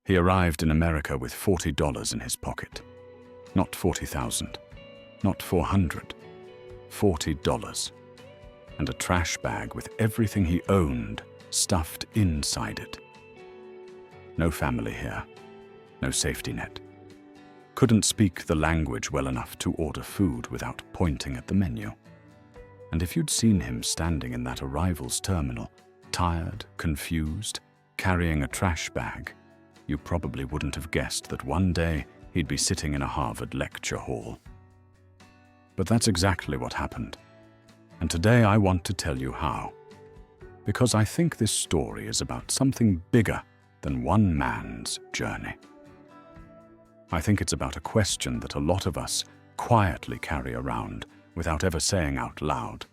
He arrived in America with $40 in his pocket. Not 40,000, not 400, $40. And a trash bag with everything he owned stuffed inside it. No family here, no safety net. Couldn't speak the language well enough to order food without pointing at the menu. And if you'd seen him standing in that arrivals terminal, tired, confused, carrying a trash bag, you probably wouldn't have guessed that one day he'd be sitting in a Harvard lecture hall. But that's exactly what happened. And today I want to tell you how. Because I think this story is about something bigger than one man's journey. I think it's about a question that a lot of us quietly carry around without ever saying out loud.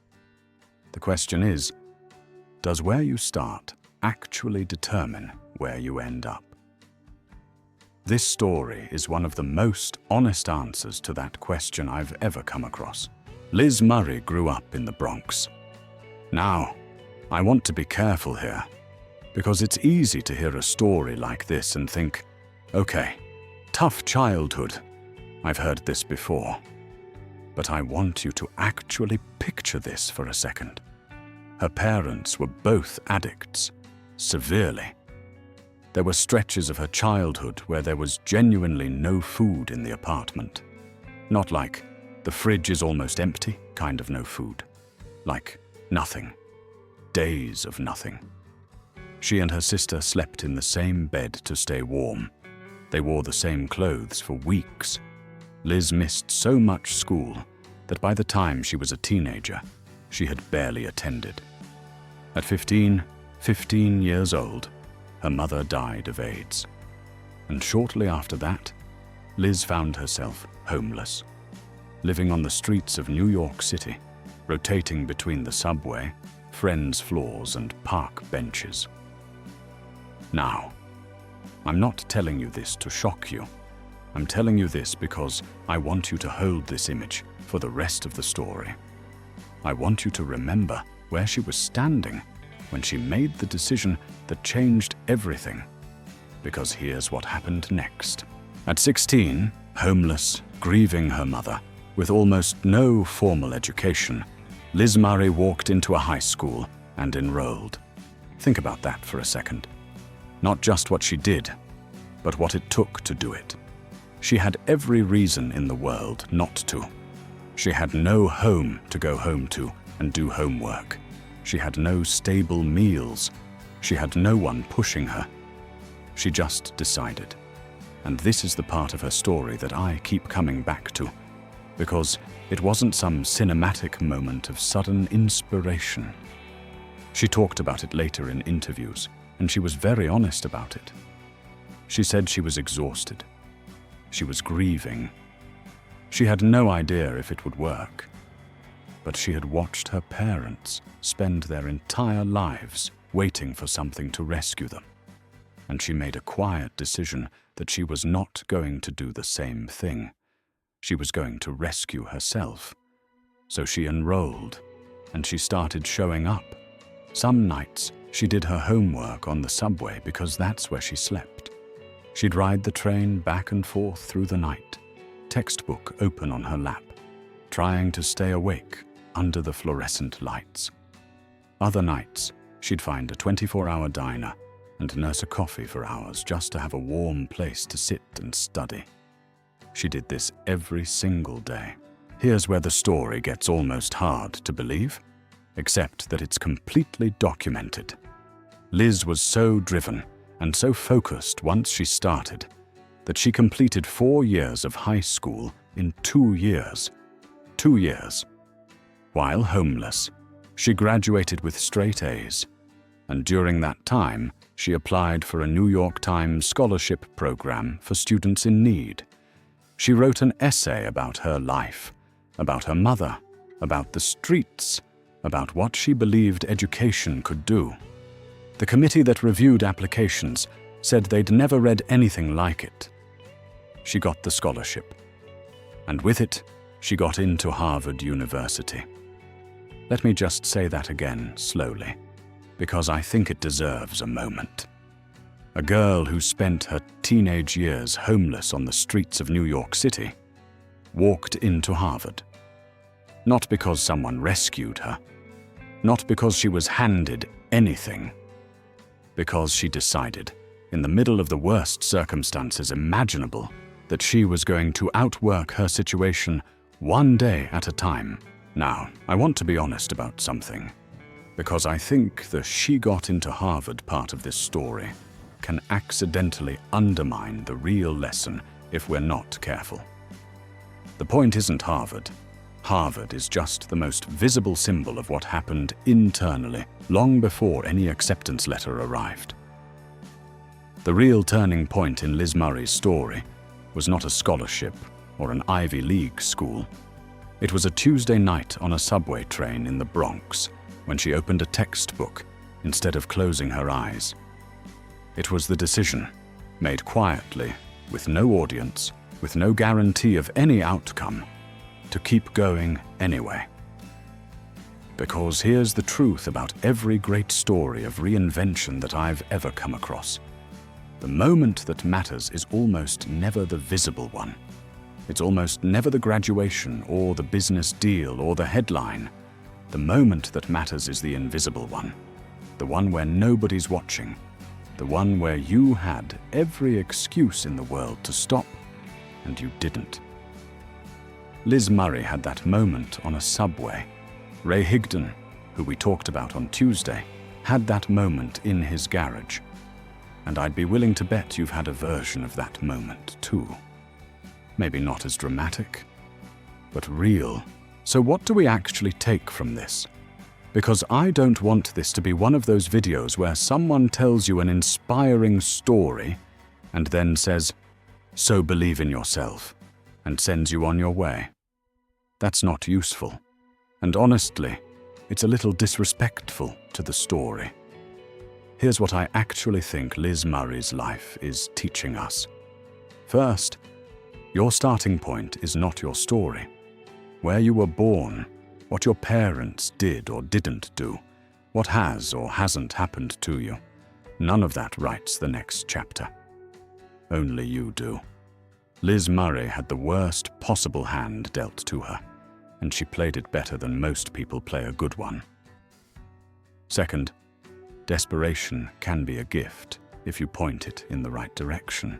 The question is, does where you start actually determine where you end up? This story is one of the most honest answers to that question I've ever come across. Liz Murray grew up in the Bronx. Now, I want to be careful here, because it's easy to hear a story like this and think, okay, tough childhood. I've heard this before. But I want you to actually picture this for a second. Her parents were both addicts, severely. There were stretches of her childhood where there was genuinely no food in the apartment. Not like the fridge is almost empty kind of no food. Like nothing. Days of nothing. She and her sister slept in the same bed to stay warm. They wore the same clothes for weeks. Liz missed so much school that by the time she was a teenager, she had barely attended. At 15 years old, her mother died of AIDS. And shortly after that, Liz found herself homeless, living on the streets of New York City, rotating between the subway, friends' floors, and park benches. Now, I'm not telling you this to shock you. I'm telling you this because I want you to hold this image for the rest of the story. I want you to remember where she was standing when she made the decision that changed everything. Because here's what happened next. At 16, homeless, grieving her mother, with almost no formal education, Liz Murray walked into a high school and enrolled. Think about that for a second. Not just what she did, but what it took to do it. She had every reason in the world not to. She had no home to go home to and do homework. She had no stable meals. She had no one pushing her. She just decided. And this is the part of her story that I keep coming back to, because it wasn't some cinematic moment of sudden inspiration. She talked about it later in interviews, and she was very honest about it. She said she was exhausted. She was grieving. She had no idea if it would work. But she had watched her parents spend their entire lives waiting for something to rescue them. And she made a quiet decision that she was not going to do the same thing. She was going to rescue herself. So she enrolled, and she started showing up. Some nights, she did her homework on the subway because that's where she slept. She'd ride the train back and forth through the night, textbook open on her lap, trying to stay awake under the fluorescent lights. Other nights, she'd find a 24-hour diner and nurse a coffee for hours just to have a warm place to sit and study. She did this every single day. Here's where the story gets almost hard to believe, except that it's completely documented. Liz was so driven and so focused once she started that she completed 4 years of high school in 2 years. 2 years. While homeless, she graduated with straight A's, and during that time, she applied for a New York Times scholarship program for students in need. She wrote an essay about her life, about her mother, about the streets, about what she believed education could do. The committee that reviewed applications said they'd never read anything like it. She got the scholarship, and with it, she got into Harvard University. Let me just say that again slowly, because I think it deserves a moment. a girl who spent her teenage years homeless on the streets of New York City, walked into Harvard. Not because someone rescued her, not because she was handed anything, because she decided, in the middle of the worst circumstances imaginable, that she was going to outwork her situation one day at a time. Now, I want to be honest about something, because I think the "she got into Harvard" part of this story can accidentally undermine the real lesson if we're not careful. The point isn't Harvard. Harvard is just the most visible symbol of what happened internally long before any acceptance letter arrived. The real turning point in Liz Murray's story was not a scholarship or an Ivy League school. It was a Tuesday night on a subway train in the Bronx when she opened a textbook instead of closing her eyes. It was the decision, made quietly, with no audience, with no guarantee of any outcome, to keep going anyway. Because here's the truth about every great story of reinvention that I've ever come across. The moment that matters is almost never the visible one. It's almost never the graduation or the business deal or the headline. The moment that matters is the invisible one, the one where nobody's watching, the one where you had every excuse in the world to stop, and you didn't. Liz Murray had that moment on a subway. Ray Higdon, who we talked about on Tuesday, had that moment in his garage. And I'd be willing to bet you've had a version of that moment too. Maybe not as dramatic, but real. So what do we actually take from this? Because I don't want this to be one of those videos where someone tells you an inspiring story and then says, "So believe in yourself," and sends you on your way. That's not useful. And honestly, it's a little disrespectful to the story. Here's what I actually think Liz Murray's life is teaching us. First, your starting point is not your story. Where you were born, what your parents did or didn't do, what has or hasn't happened to you, none of that writes the next chapter. Only you do. Liz Murray had the worst possible hand dealt to her, and she played it better than most people play a good one. Second, desperation can be a gift if you point it in the right direction.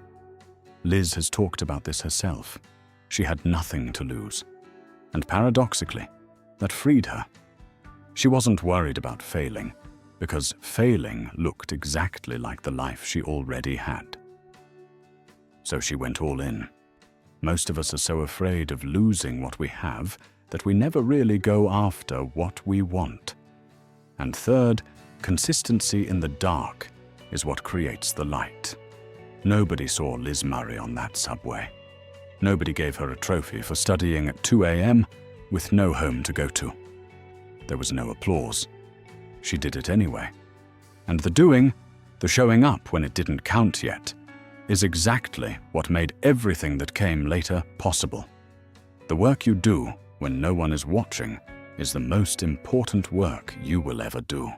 Liz has talked about this herself. She had nothing to lose. And paradoxically, that freed her. She wasn't worried about failing, because failing looked exactly like the life she already had. So she went all in. Most of us are so afraid of losing what we have that we never really go after what we want. And third, consistency in the dark is what creates the light. Nobody saw Liz Murray on that subway. Nobody gave her a trophy for studying at 2 a.m. with no home to go to. There was no applause. She did it anyway. And the doing, the showing up when it didn't count yet, is exactly what made everything that came later possible. The work you do when no one is watching is the most important work you will ever do.